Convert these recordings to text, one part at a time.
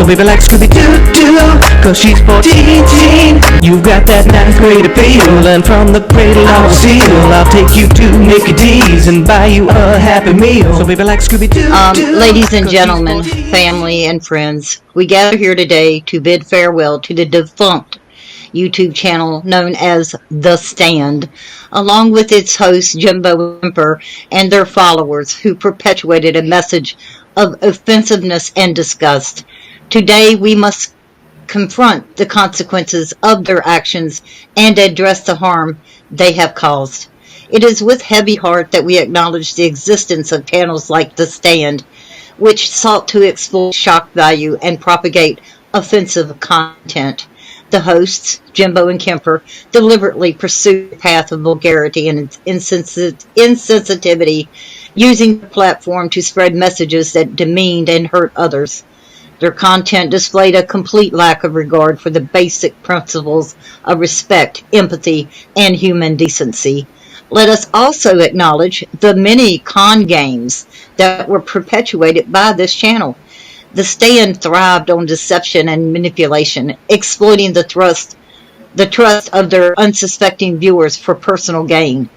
So baby like Scooby-Doo, cause she's 14. You've got that ninth grade appeal, and from the cradle I will seal. I'll take you to Mickey D's and buy you a Happy Meal. So baby like Scooby-Doo. Ladies and gentlemen, family and friends, we gather here today to bid farewell to the defunct YouTube channel known as The Stand, along with its host Jimbo Wimper and their followers who perpetuated a message of offensiveness and disgust. Today we must confront the consequences of their actions and address the harm they have caused. It is with heavy heart that we acknowledge the existence of channels like The Stand, which sought to exploit shock value and propagate offensive content. The hosts, Jimbo and Kemper, deliberately pursue the path of vulgarity and insensitivity, using the platform to spread messages that demeaned and hurt others. Their content displayed a complete lack of regard for the basic principles of respect, empathy, and human decency. Let us also acknowledge the many con games that were perpetuated by this channel. The Stand thrived on deception and manipulation, exploiting the trust of their unsuspecting viewers for personal gain.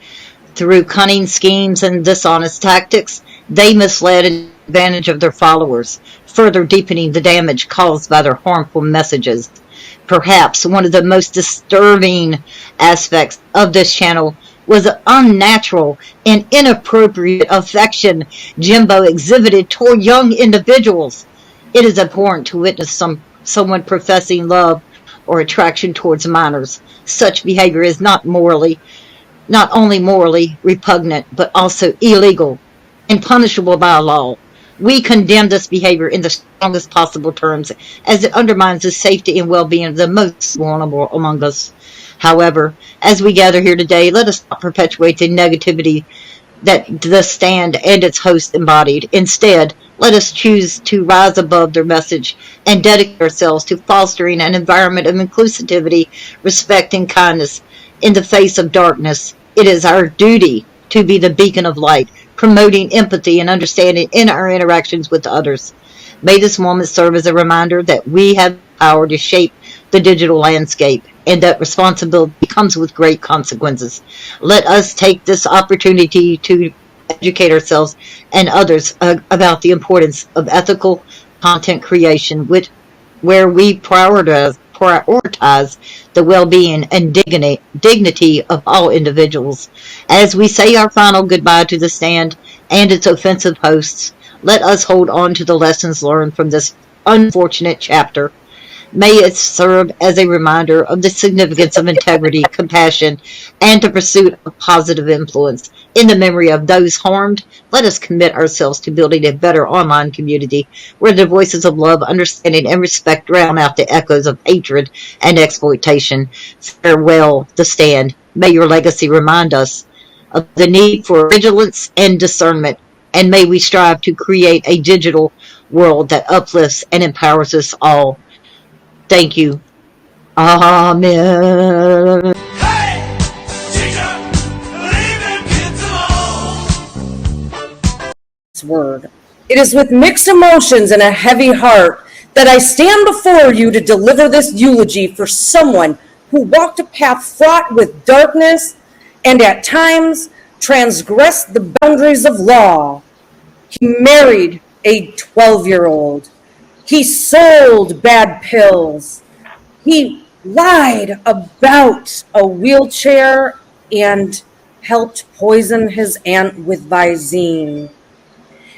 Through cunning schemes and dishonest tactics, they misled and took advantage of their followers, further deepening the damage caused by their harmful messages. Perhaps one of the most disturbing aspects of this channel was the unnatural and inappropriate affection Jimbo exhibited toward young individuals. It is abhorrent to witness someone professing love or attraction towards minors. Such behavior is not only morally repugnant, but also illegal and punishable by law. We condemn this behavior in the strongest possible terms, as it undermines the safety and well-being of the most vulnerable among us. However, as we gather here today, let us not perpetuate the negativity that The Stand and its host embodied. Instead, let us choose to rise above their message and dedicate ourselves to fostering an environment of inclusivity, respect, and kindness in the face of darkness. It is our duty to be the beacon of light, promoting empathy and understanding in our interactions with others. May this moment serve as a reminder that we have the power to shape the digital landscape, and that responsibility comes with great consequences. Let us take this opportunity to educate ourselves and others about the importance of ethical content creation, where we prioritize the well-being and dignity of all individuals. As we say our final goodbye to The Stand and its offensive hosts, let us hold on to the lessons learned from this unfortunate chapter. May it serve as a reminder of the significance of integrity, compassion, and the pursuit of positive influence. In the memory of those harmed, let us commit ourselves to building a better online community where the voices of love, understanding, and respect drown out the echoes of hatred and exploitation. Farewell, The Stand. May your legacy remind us of the need for vigilance and discernment, and may we strive to create a digital world that uplifts and empowers us all. Thank you. Amen. Hey, teacher, leave them kids alone. Word. It is with mixed emotions and a heavy heart that I stand before you to deliver this eulogy for someone who walked a path fraught with darkness and at times transgressed the boundaries of law. He married a 12-year-old. He sold bad pills. He lied about a wheelchair and helped poison his aunt with Visine.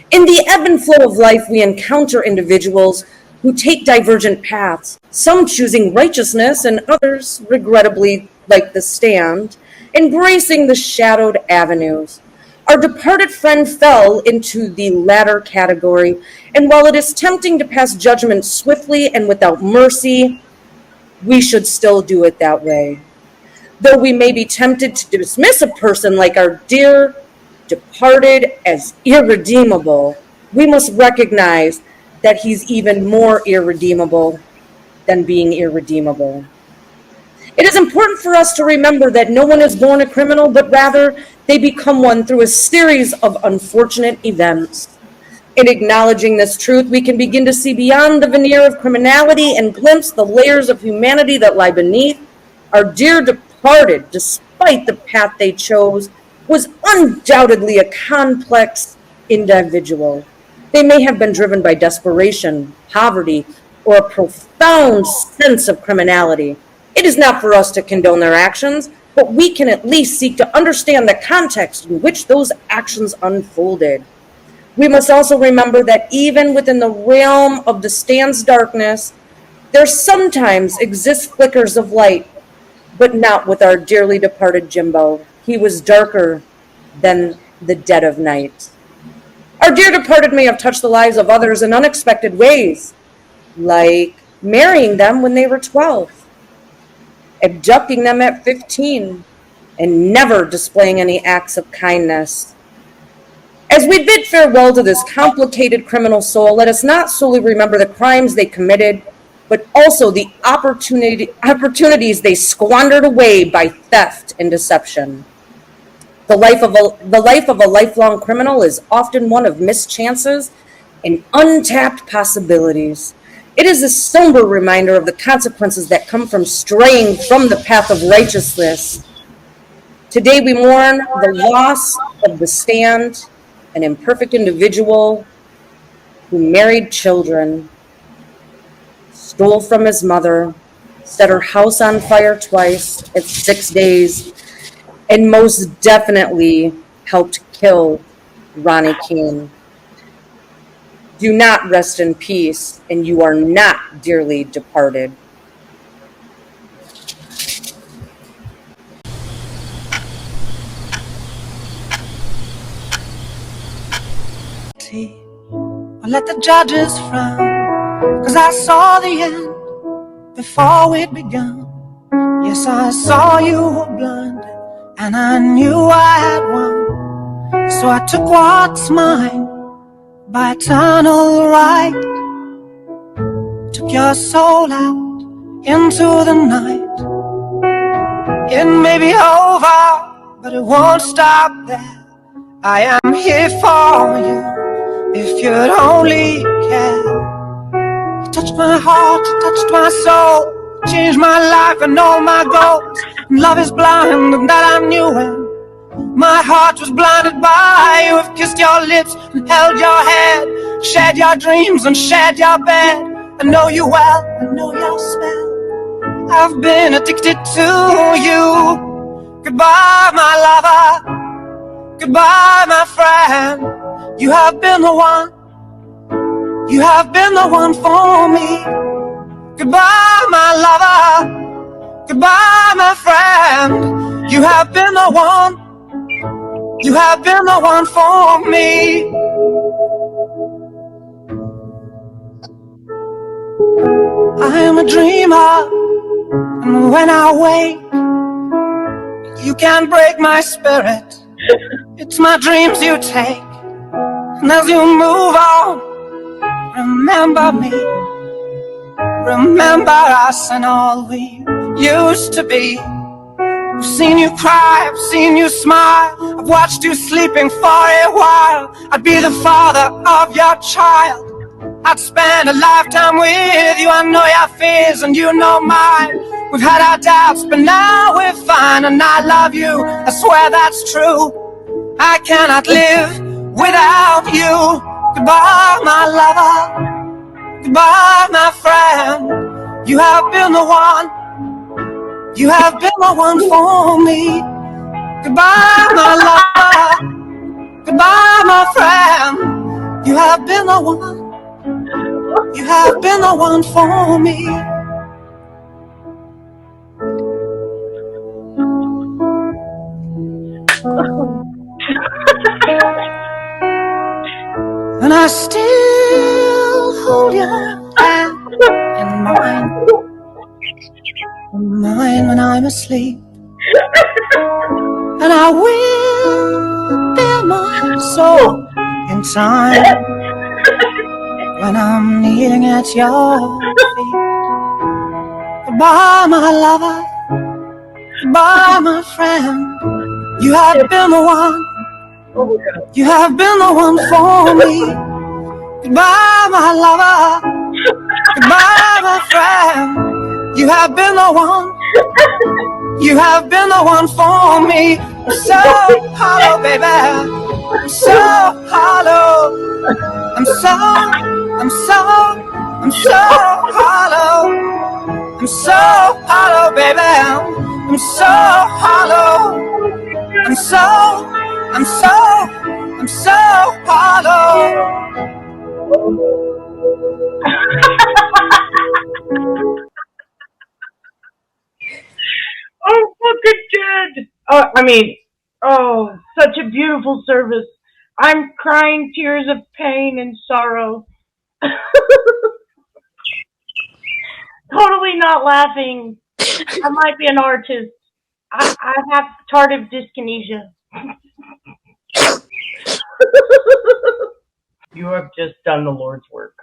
In the ebb and flow of life, we encounter individuals who take divergent paths, some choosing righteousness and others, regrettably, like The Stand, embracing the shadowed avenues. Our departed friend fell into the latter category, and while it is tempting to pass judgment swiftly and without mercy, we should still do it that way. Though we may be tempted to dismiss a person like our dear departed as irredeemable, we must recognize that he's even more irredeemable than being irredeemable. It is important for us to remember that no one is born a criminal, but rather they become one through a series of unfortunate events. In acknowledging this truth, we can begin to see beyond the veneer of criminality and glimpse the layers of humanity that lie beneath. Our dear departed, despite the path they chose, was undoubtedly a complex individual. They may have been driven by desperation, poverty, or a profound sense of criminality. It is not for us to condone their actions, but we can at least seek to understand the context in which those actions unfolded. We must also remember that even within the realm of the Stan's darkness, there sometimes exist flickers of light, but not with our dearly departed Jimbo. He was darker than the dead of night. Our dear departed may have touched the lives of others in unexpected ways, like marrying them when they were 12, abducting them at 15, and never displaying any acts of kindness. As we bid farewell to this complicated criminal soul, let us not solely remember the crimes they committed, but also the opportunities they squandered away by theft and deception. The life of a lifelong criminal is often one of mischances and untapped possibilities. It is a somber reminder of the consequences that come from straying from the path of righteousness. Today we mourn the loss of the Stand, an imperfect individual who married children, stole from his mother, set her house on fire twice at 6 days, and most definitely helped kill Ronnie Keene. Do not rest in peace, and you are not dearly departed. Or let the judges frown, 'cause I saw the end before we'd begun. Yes, I saw you were blind, and I knew I had won. So I took what's mine by eternal right, took your soul out into the night. It may be over, but it won't stop there. I am here for you, if you'd only care. You touched my heart, you touched my soul, changed my life and all my goals. And love is blind, and that I knew when my heart was blinded by you. I've kissed your lips and held your head, shared your dreams and shared your bed. I know you well, I know your spell. I've been addicted to you. Goodbye, my lover. Goodbye, my friend. You have been the one. You have been the one for me. Goodbye, my lover. Goodbye, my friend. You have been the one. You have been the one for me. I am a dreamer, and when I wake, you can't break my spirit. It's my dreams you take, and as you move on, remember me. Remember us and all we used to be. I've seen you cry, I've seen you smile, I've watched you sleeping for a while. I'd be the father of your child. I'd spend a lifetime with you. I know your fears and you know mine. We've had our doubts, but now we're fine. And I love you, I swear that's true. I cannot live without you. Goodbye, my lover. Goodbye, my friend. You have been the one. You have been the one for me. Goodbye, my lover. Goodbye, my friend. You have been the one. You have been the one for me. And I still hold your hand in mine when I'm asleep. And I will bear my soul in time when I'm kneeling at your feet. Goodbye, my lover. Goodbye, my friend. You have been the one. You have been the one for me. Goodbye, my lover. Goodbye, my friend. You have been the one. You have been the one for me. I'm so hollow, baby. I'm so hollow. I'm so hollow. I'm so hollow, baby. I'm so hollow. I'm so hollow. Oh, fucking dead. Oh, such a beautiful service. I'm crying tears of pain and sorrow. Totally not laughing. I might be an artist. I have tardive dyskinesia. You have just done the Lord's work.